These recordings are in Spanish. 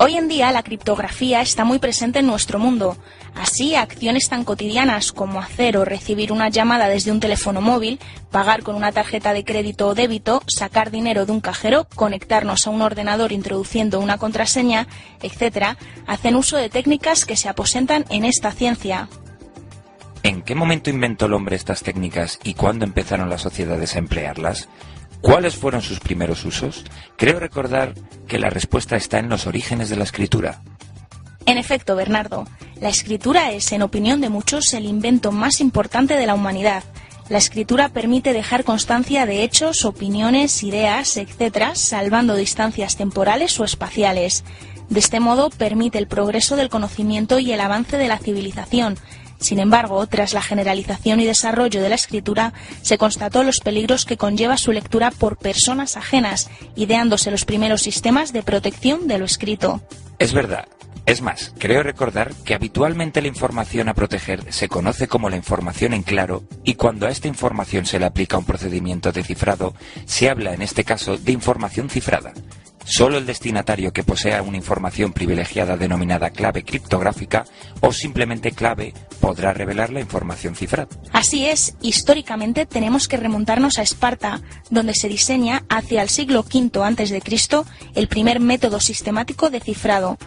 Hoy en día la criptografía está muy presente en nuestro mundo. Así, acciones tan cotidianas como hacer o recibir una llamada desde un teléfono móvil, pagar con una tarjeta de crédito o débito, sacar dinero de un cajero, conectarnos a un ordenador introduciendo una contraseña, etc., hacen uso de técnicas que se aposentan en esta ciencia. ¿En qué momento inventó el hombre estas técnicas y cuándo empezaron las sociedades a emplearlas? ¿Cuáles fueron sus primeros usos? Creo recordar que la respuesta está en los orígenes de la escritura. En efecto, Bernardo, la escritura es, en opinión de muchos, el invento más importante de la humanidad. La escritura permite dejar constancia de hechos, opiniones, ideas, etc., salvando distancias temporales o espaciales. De este modo, permite el progreso del conocimiento y el avance de la civilización. Sin embargo, tras la generalización y desarrollo de la escritura, se constató los peligros que conlleva su lectura por personas ajenas, ideándose los primeros sistemas de protección de lo escrito. Es verdad. Es más, creo recordar que habitualmente la información a proteger se conoce como la información en claro, y cuando a esta información se le aplica un procedimiento de cifrado, se habla en este caso de información cifrada. Solo el destinatario que posea una información privilegiada denominada clave criptográfica o simplemente clave podrá revelar la información cifrada. Así es, históricamente tenemos que remontarnos a Esparta, donde se diseña hacia el siglo V a.C. el primer método sistemático de cifrado.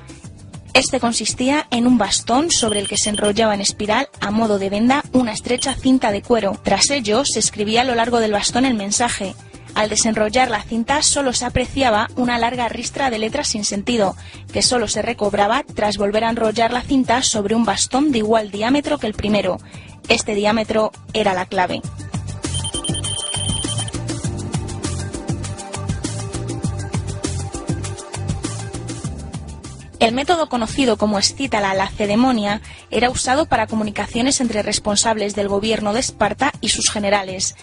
Este consistía en un bastón sobre el que se enrollaba en espiral a modo de venda una estrecha cinta de cuero. Tras ello se escribía a lo largo del bastón el mensaje. Al desenrollar la cinta solo se apreciaba una larga ristra de letras sin sentido, que solo se recobraba tras volver a enrollar la cinta sobre un bastón de igual diámetro que el primero. Este diámetro era la clave. El método conocido como escítala lacedemonia era usado para comunicaciones entre responsables del gobierno de Esparta y sus generales.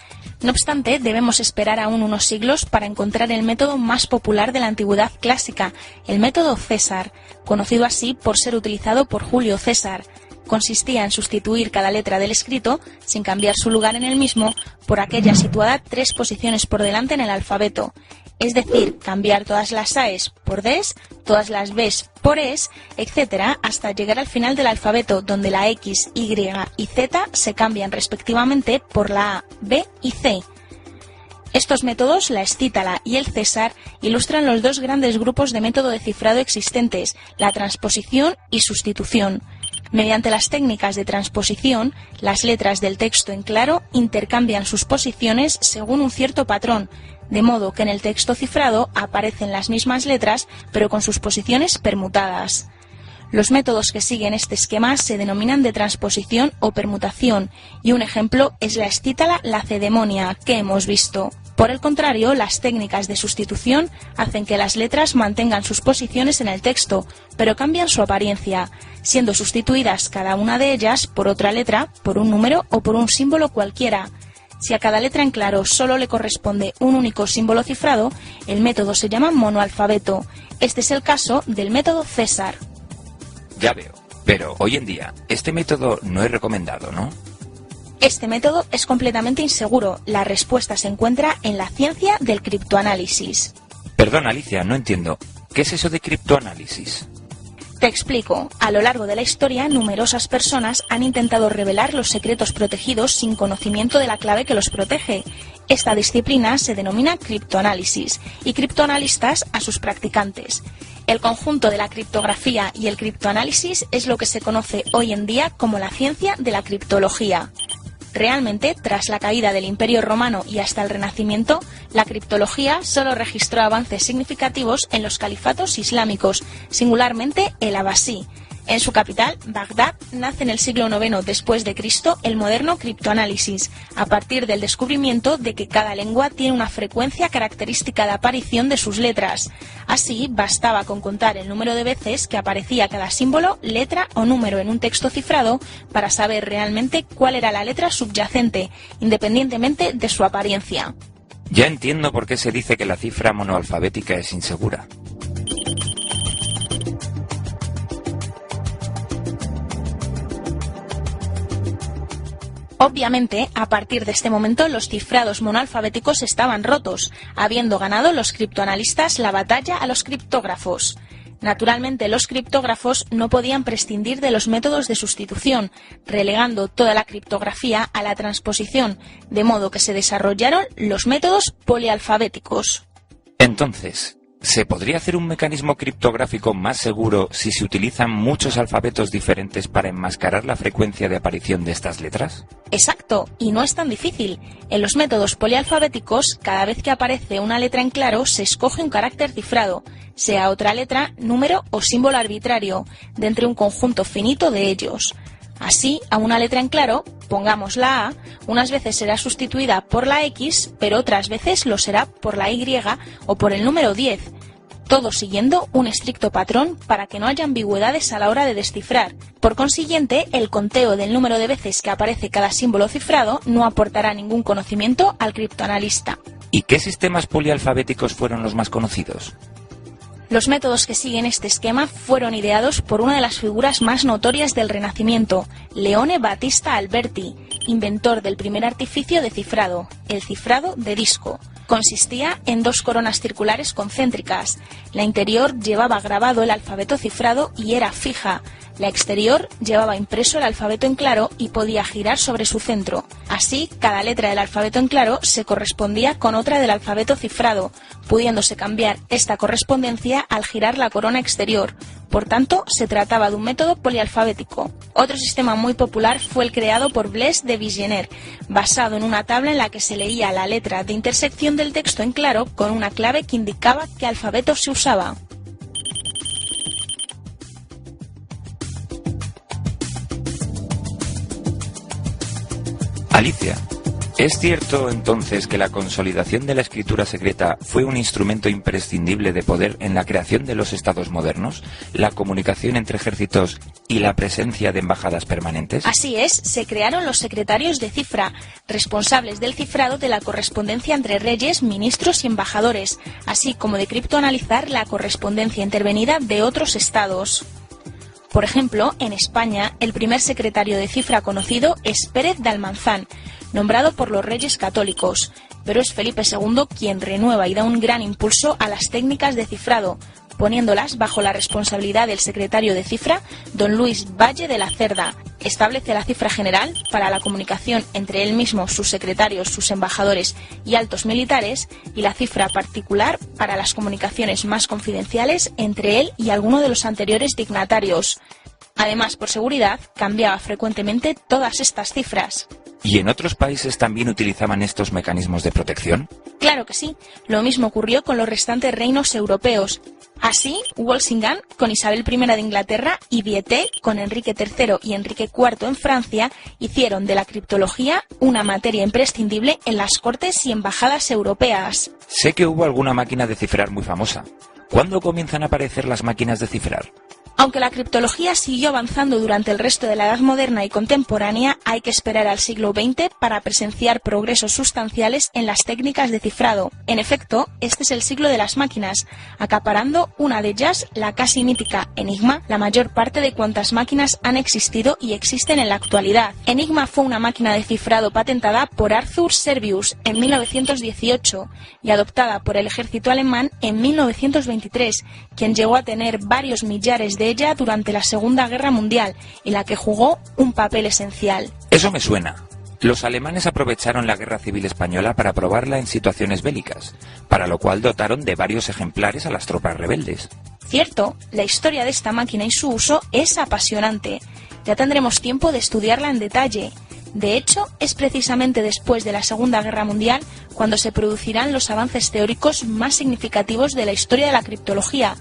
No obstante, debemos esperar aún unos siglos para encontrar el método más popular de la antigüedad clásica, el método César, conocido así por ser utilizado por Julio César. Consistía en sustituir cada letra del escrito, sin cambiar su lugar en el mismo, por aquella situada 3 posiciones por delante en el alfabeto. Es decir, cambiar todas las AES por DES, todas las Bs por ES, etc., hasta llegar al final del alfabeto, donde la X, Y y Z se cambian respectivamente por la A, B y C. Estos métodos, la escítala y el César, ilustran los dos grandes grupos de método de cifrado existentes, la transposición y sustitución. Mediante las técnicas de transposición, las letras del texto en claro intercambian sus posiciones según un cierto patrón, de modo que en el texto cifrado aparecen las mismas letras, pero con sus posiciones permutadas. Los métodos que siguen este esquema se denominan de transposición o permutación, y un ejemplo es la escítala lacedemonia, que hemos visto. Por el contrario, las técnicas de sustitución hacen que las letras mantengan sus posiciones en el texto, pero cambian su apariencia, siendo sustituidas cada una de ellas por otra letra, por un número o por un símbolo cualquiera. Si a cada letra en claro solo le corresponde un único símbolo cifrado, el método se llama monoalfabeto. Este es el caso del método César. Ya veo, pero hoy en día este método no es recomendado, ¿no? Este método es completamente inseguro. La respuesta se encuentra en la ciencia del criptoanálisis. Perdón, Alicia, no entiendo. ¿Qué es eso de criptoanálisis? Te explico. A lo largo de la historia, numerosas personas han intentado revelar los secretos protegidos sin conocimiento de la clave que los protege. Esta disciplina se denomina criptoanálisis y criptoanalistas a sus practicantes. El conjunto de la criptografía y el criptoanálisis es lo que se conoce hoy en día como la ciencia de la criptología. Realmente, tras la caída del Imperio Romano y hasta el Renacimiento, la criptología solo registró avances significativos en los califatos islámicos, singularmente el abasí. En su capital, Bagdad, nace en el siglo IX después de Cristo el moderno criptoanálisis, a partir del descubrimiento de que cada lengua tiene una frecuencia característica de aparición de sus letras. Así, bastaba con contar el número de veces que aparecía cada símbolo, letra o número en un texto cifrado para saber realmente cuál era la letra subyacente, independientemente de su apariencia. Ya entiendo por qué se dice que la cifra monoalfabética es insegura. Obviamente, a partir de este momento los cifrados monoalfabéticos estaban rotos, habiendo ganado los criptoanalistas la batalla a los criptógrafos. Naturalmente, los criptógrafos no podían prescindir de los métodos de sustitución, relegando toda la criptografía a la transposición, de modo que se desarrollaron los métodos polialfabéticos. Entonces, ¿se podría hacer un mecanismo criptográfico más seguro si se utilizan muchos alfabetos diferentes para enmascarar la frecuencia de aparición de estas letras? Exacto, y no es tan difícil. En los métodos polialfabéticos, cada vez que aparece una letra en claro, se escoge un carácter cifrado, sea otra letra, número o símbolo arbitrario, de entre un conjunto finito de ellos. Así, a una letra en claro, pongamos la A, unas veces será sustituida por la X, pero otras veces lo será por la Y o por el número 10, todo siguiendo un estricto patrón para que no haya ambigüedades a la hora de descifrar. Por consiguiente, el conteo del número de veces que aparece cada símbolo cifrado no aportará ningún conocimiento al criptoanalista. ¿Y qué sistemas polialfabéticos fueron los más conocidos? Los métodos que siguen este esquema fueron ideados por una de las figuras más notorias del Renacimiento, Leone Battista Alberti, inventor del primer artificio de cifrado, el cifrado de disco. Consistía en dos coronas circulares concéntricas. La interior llevaba grabado el alfabeto cifrado y era fija. La exterior llevaba impreso el alfabeto en claro y podía girar sobre su centro. Así, cada letra del alfabeto en claro se correspondía con otra del alfabeto cifrado, pudiéndose cambiar esta correspondencia al girar la corona exterior. Por tanto, se trataba de un método polialfabético. Otro sistema muy popular fue el creado por Blaise de Vigenère, basado en una tabla en la que se leía la letra de intersección del texto en claro con una clave que indicaba qué alfabeto se usaba. Alicia, ¿es cierto entonces que la consolidación de la escritura secreta fue un instrumento imprescindible de poder en la creación de los estados modernos, la comunicación entre ejércitos y la presencia de embajadas permanentes? Así es, se crearon los secretarios de cifra, responsables del cifrado de la correspondencia entre reyes, ministros y embajadores, así como de criptoanalizar la correspondencia intervenida de otros estados. Por ejemplo, en España, el primer secretario de cifra conocido es Pérez de Almanzán, nombrado por los reyes católicos, pero es Felipe II quien renueva y da un gran impulso a las técnicas de cifrado, poniéndolas bajo la responsabilidad del secretario de cifra, don Luis Valle de la Cerda. Establece la cifra general para la comunicación entre él mismo, sus secretarios, sus embajadores y altos militares, y la cifra particular para las comunicaciones más confidenciales entre él y alguno de los anteriores dignatarios. Además, por seguridad, cambiaba frecuentemente todas estas cifras. ¿Y en otros países también utilizaban estos mecanismos de protección? Claro que sí. Lo mismo ocurrió con los restantes reinos europeos. Así, Walsingham con Isabel I de Inglaterra y Viete con Enrique III y Enrique IV en Francia hicieron de la criptología una materia imprescindible en las cortes y embajadas europeas. Sé que hubo alguna máquina de cifrar muy famosa. ¿Cuándo comienzan a aparecer las máquinas de cifrar? Aunque la criptología siguió avanzando durante el resto de la Edad Moderna y contemporánea, hay que esperar al siglo XX para presenciar progresos sustanciales en las técnicas de cifrado. En efecto, este es el siglo de las máquinas, acaparando una de ellas, la casi mítica Enigma, la mayor parte de cuantas máquinas han existido y existen en la actualidad. Enigma fue una máquina de cifrado patentada por Arthur Servius en 1918 y adoptada por el ejército alemán en 1923, quien llegó a tener varios millares de ella durante la Segunda Guerra Mundial, en la que jugó un papel esencial. Eso me suena. Los alemanes aprovecharon la Guerra Civil Española para probarla en situaciones bélicas, para lo cual dotaron de varios ejemplares a las tropas rebeldes. Cierto, la historia de esta máquina y su uso es apasionante. Ya tendremos tiempo de estudiarla en detalle. De hecho, es precisamente después de la Segunda Guerra Mundial cuando se producirán los avances teóricos más significativos de la historia de la criptología.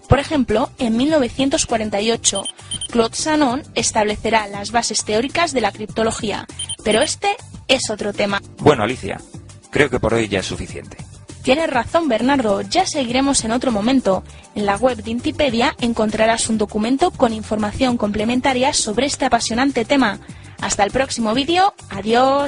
Por ejemplo, en 1948, Claude Shannon establecerá las bases teóricas de la criptología, pero este es otro tema. Bueno, Alicia, creo que por hoy ya es suficiente. Tienes razón, Bernardo, ya seguiremos en otro momento. En la web de Intipedia encontrarás un documento con información complementaria sobre este apasionante tema. Hasta el próximo vídeo, adiós.